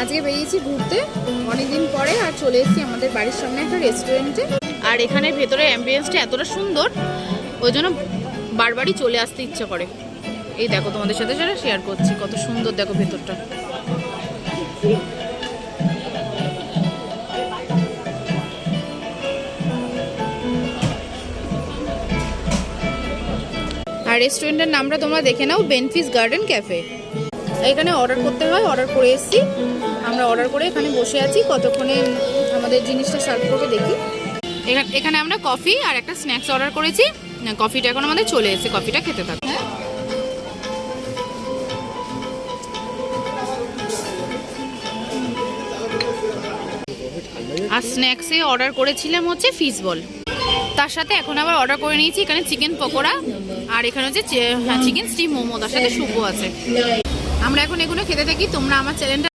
আজকে বেরিয়েছি ঘুরতে অনেকদিন পরে, আর চলে এসেছি আমাদের বাড়ির সামনে একটা রেস্টুরেন্টে। আর এখানে ভেতরে অ্যাম্বিয়েন্সটা এতটা সুন্দর, ওই জন্য বারবারই চলে আসতে ইচ্ছা করে। এই দেখো, তোমাদের সাথে সেটা শেয়ার করছি, কত সুন্দর দেখো ভেতরটা। আর রেস্টুরেন্টের নামটা তোমরা দেখে নাও, বেনফিস গার্ডেন ক্যাফে। এখানে অর্ডার করতে হয়, অর্ডার করে এসেছি আমরা। অর্ডার করে এখানে বসে আছি, কতক্ষণে আমাদের জিনিসটা সার্ভ করবে দেখি। এখানে আমরা কফি আর একটা স্ন্যাক্স অর্ডার করেছি। কফিটা এখন আমাদের চলে এসেছে, কফিটা খেতে থাকো। হ্যাঁ, আর স্ন্যাক্সে অর্ডার করেছিলাম হচ্ছে ফিশ বল, তার সাথে এখন আবার অর্ডার করে নিয়েছি এখানে চিকেন পকোড়া, আর এখানে হচ্ছে চিকেন স্টিম মোমো, তার সাথে স্যুপও আছে। আমরা এখন এগুলো খেতে থাকি। তোমরা আমার চ্যানেলটা